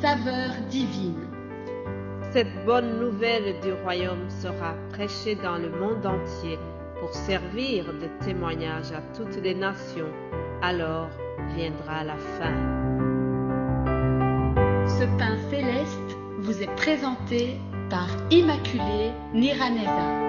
saveur divine. Cette bonne nouvelle du royaume sera prêchée dans le monde entier pour servir de témoignage à toutes les nations. Alors viendra la fin. Ce pain céleste vous est présenté par Immaculée Niraneza.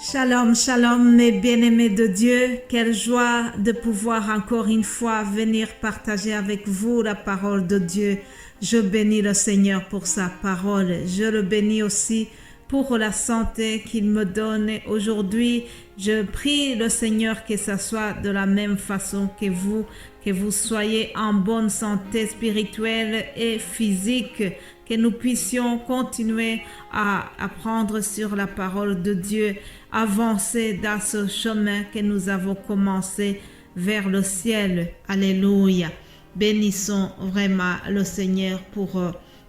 Shalom, shalom mes bien-aimés de Dieu. Quelle joie de pouvoir encore une fois venir partager avec vous la parole de Dieu. Je bénis le Seigneur pour sa parole. Je le bénis aussi pour la santé qu'il me donne aujourd'hui. Je prie le Seigneur que ça soit de la même façon que vous soyez en bonne santé spirituelle et physique, que nous puissions continuer à apprendre sur la parole de Dieu, avancer dans ce chemin que nous avons commencé vers le ciel. Alléluia. Bénissons vraiment le Seigneur pour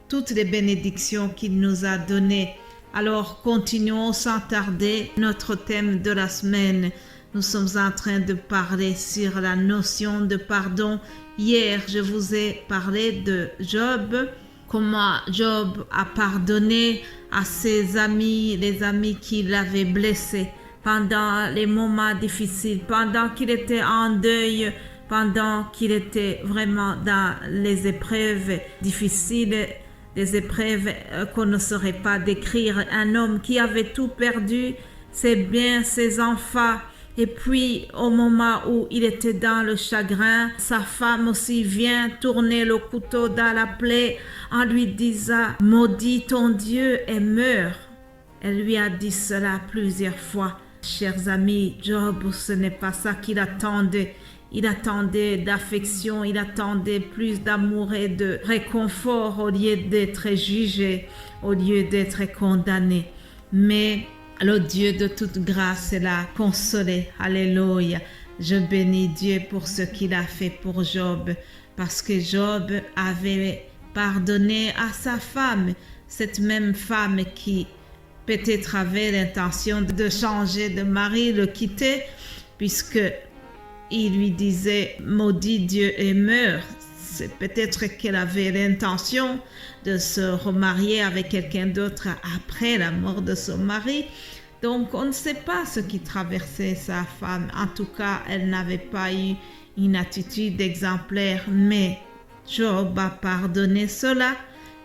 toutes les bénédictions qu'il nous a données. Alors, continuons sans tarder notre thème de la semaine. Nous sommes en train de parler sur la notion de pardon. Hier, je vous ai parlé de Job, comment Job a pardonné à ses amis, les amis qui l'avaient blessé pendant les moments difficiles, pendant qu'il était en deuil, pendant qu'il était vraiment dans les épreuves difficiles, des épreuves qu'on ne saurait pas décrire. Un homme qui avait tout perdu, ses biens, ses enfants. Et puis, au moment où il était dans le chagrin, sa femme aussi vient tourner le couteau dans la plaie en lui disant « Maudis ton Dieu et meurs ». Elle lui a dit cela plusieurs fois. Chers amis, Job, ce n'est pas ça qu'il attendait. Il attendait d'affection, il attendait plus d'amour et de réconfort au lieu d'être jugé, au lieu d'être condamné. Mais le Dieu de toute grâce l'a consolé. Alléluia. Je bénis Dieu pour ce qu'il a fait pour Job, parce que Job avait pardonné à sa femme, cette même femme qui peut-être avait l'intention de changer de mari, le quitter, puisque il lui disait « Maudit Dieu et meurs ». C'est peut-être qu'elle avait l'intention de se remarier avec quelqu'un d'autre après la mort de son mari. Donc, on ne sait pas ce qui traversait sa femme. En tout cas, elle n'avait pas eu une attitude exemplaire. Mais Job a pardonné cela,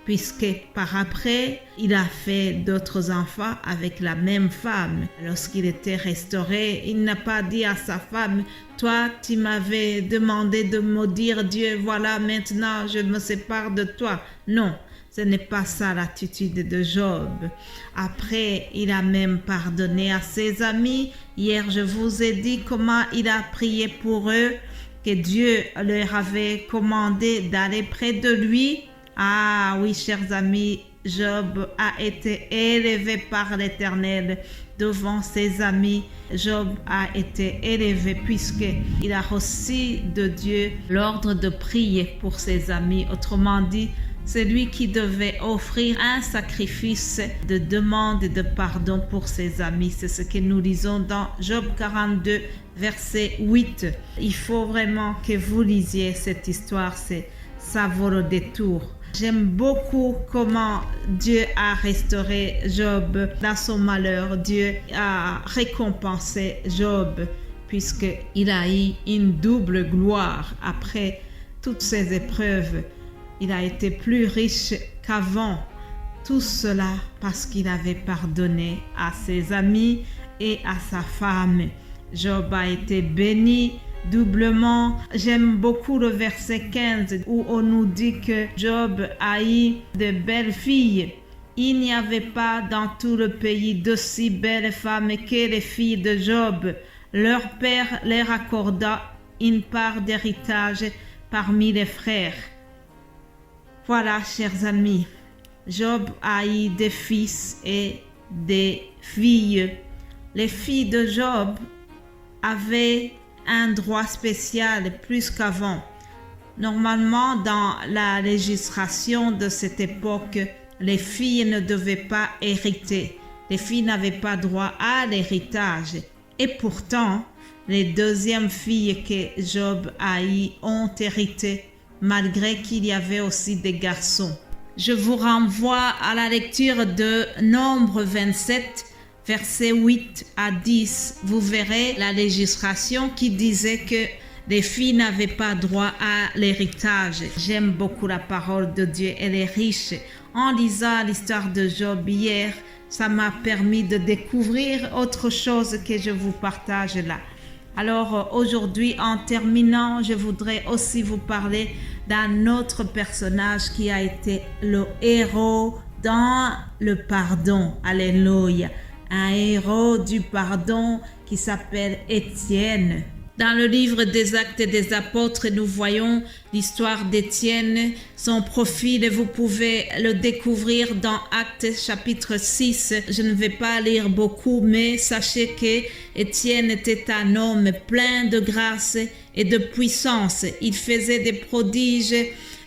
puisque par après, il a fait d'autres enfants avec la même femme. Lorsqu'il était restauré, il n'a pas dit à sa femme « Toi, tu m'avais demandé de maudire Dieu, voilà, maintenant je me sépare de toi. » Non, ce n'est pas ça l'attitude de Job. Après, il a même pardonné à ses amis. Hier, je vous ai dit comment il a prié pour eux, que Dieu leur avait commandé d'aller près de lui. Ah oui, chers amis, Job a été élevé par l'Éternel devant ses amis. Job a été élevé puisqu'il a reçu de Dieu l'ordre de prier pour ses amis. Autrement dit, c'est lui qui devait offrir un sacrifice de demande et de pardon pour ses amis. C'est ce que nous lisons dans Job 42, verset 8. Il faut vraiment que vous lisiez cette histoire, ça vaut le détour. J'aime beaucoup comment Dieu a restauré Job dans son malheur. Dieu a récompensé Job puisqu'il a eu une double gloire après toutes ces épreuves. Il a été plus riche qu'avant. Tout cela parce qu'il avait pardonné à ses amis et à sa femme. Job a été béni doublement. J'aime beaucoup le verset 15 où on nous dit que Job a eu de belles filles. Il n'y avait pas dans tout le pays d'aussi belles femmes que les filles de Job. Leur père leur accorda une part d'héritage parmi les frères. Voilà, chers amis, Job a eu des fils et des filles. Les filles de Job avaient un droit spécial plus qu'avant. Normalement, dans la législation de cette époque, les filles ne devaient pas hériter. Les filles n'avaient pas droit à l'héritage. Et pourtant, les deuxièmes filles que Job a eues ont hérité malgré qu'il y avait aussi des garçons. Je vous renvoie à la lecture de Nombre 27, versets 8 à 10. Vous verrez la législation qui disait que les filles n'avaient pas droit à l'héritage. J'aime beaucoup la parole de Dieu, elle est riche. En lisant l'histoire de Job hier, ça m'a permis de découvrir autre chose que je vous partage là. Alors aujourd'hui, en terminant, je voudrais aussi vous parler d'un autre personnage qui a été le héros dans le pardon. Alléluia. Un héros du pardon qui s'appelle Étienne. Dans le livre des Actes des Apôtres, nous voyons l'histoire d'Étienne, son profil, vous pouvez le découvrir dans Actes chapitre 6. Je ne vais pas lire beaucoup, mais sachez que Étienne était un homme plein de grâce et de puissance. Il faisait des prodiges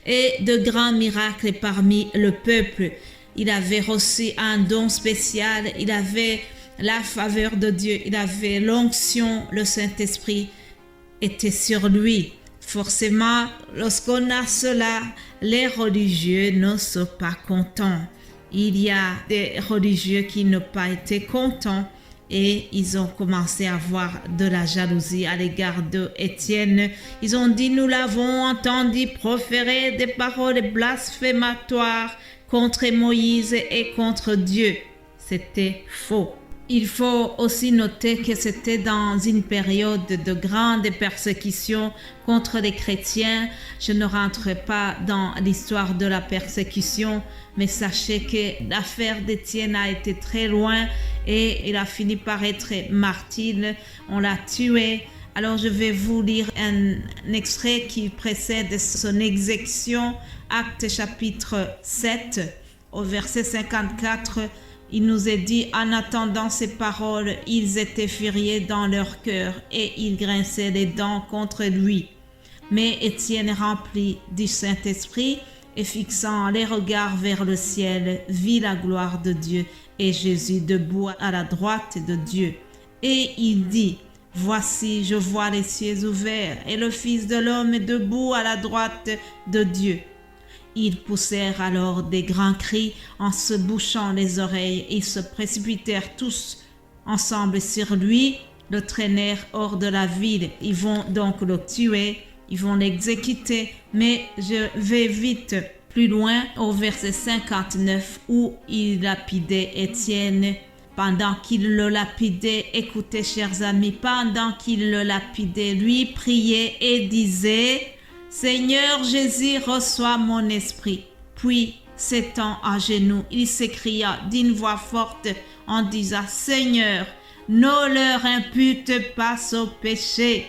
et de grands miracles parmi le peuple. Il avait reçu un don spécial, il avait la faveur de Dieu, il avait l'onction, le Saint-Esprit était sur lui. Forcément, lorsqu'on a cela, les religieux ne sont pas contents. Il y a des religieux qui n'ont pas été contents et ils ont commencé à avoir de la jalousie à l'égard d'Étienne. Ils ont dit, nous l'avons entendu proférer des paroles blasphématoires contre Moïse et contre Dieu. C'était faux. Il faut aussi noter que c'était dans une période de grande persécution contre les chrétiens. Je ne rentre pas dans l'histoire de la persécution, mais sachez que l'affaire d'Étienne a été très loin et il a fini par être martyr. On l'a tué. Alors je vais vous lire un extrait qui précède son exécution, Actes chapitre 7, au verset 54. Il nous est dit, en attendant ces paroles, ils étaient furieux dans leur cœur et ils grinçaient les dents contre lui. Mais Étienne, rempli du Saint-Esprit et fixant les regards vers le ciel, vit la gloire de Dieu et Jésus debout à la droite de Dieu. Et il dit, voici, je vois les cieux ouverts et le Fils de l'homme est debout à la droite de Dieu. Ils poussèrent alors des grands cris en se bouchant les oreilles. Ils se précipitèrent tous ensemble sur lui, le traînèrent hors de la ville. Ils vont donc le tuer, ils vont l'exécuter. Mais je vais vite plus loin au verset 59 où il lapidait Étienne. Pendant qu'il le lapidait, écoutez chers amis, pendant qu'il le lapidait, lui priait et disait, Seigneur Jésus, reçois mon esprit. Puis, s'étant à genoux, il s'écria d'une voix forte en disant, Seigneur, ne leur impute pas ce péché.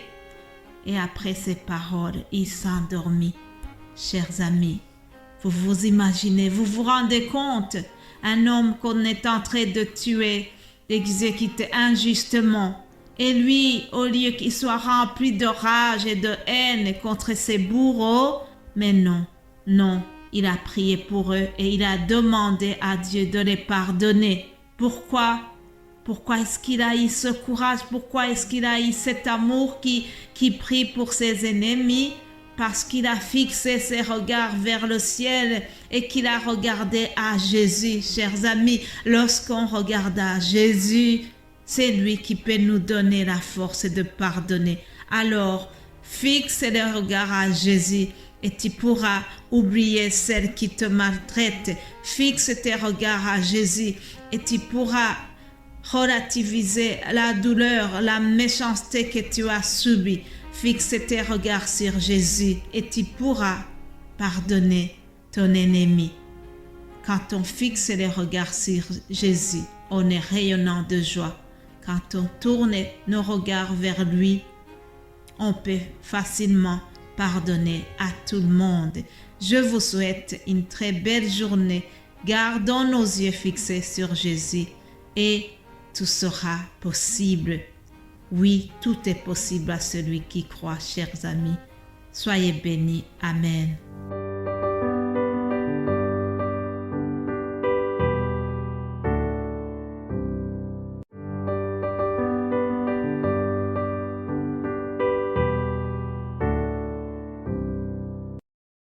Et après ces paroles, il s'endormit. Chers amis, vous vous imaginez, vous vous rendez compte, un homme qu'on est en train de tuer, d'exécuter injustement. Et lui, au lieu qu'il soit rempli de rage et de haine contre ses bourreaux, mais non, il a prié pour eux et il a demandé à Dieu de les pardonner. Pourquoi? Pourquoi est-ce qu'il a eu ce courage? Pourquoi est-ce qu'il a eu cet amour qui prie pour ses ennemis? Parce qu'il a fixé ses regards vers le ciel et qu'il a regardé à Jésus. Chers amis, lorsqu'on regarde à Jésus, c'est lui qui peut nous donner la force de pardonner. Alors, fixe les regards à Jésus et tu pourras oublier celle qui te maltraite. Fixe tes regards à Jésus et tu pourras relativiser la douleur, la méchanceté que tu as subie. Fixe tes regards sur Jésus et tu pourras pardonner ton ennemi. Quand on fixe les regards sur Jésus, on est rayonnant de joie. Quand on tourne nos regards vers lui, on peut facilement pardonner à tout le monde. Je vous souhaite une très belle journée. Gardons nos yeux fixés sur Jésus et tout sera possible. Oui, tout est possible à celui qui croit, chers amis. Soyez bénis. Amen.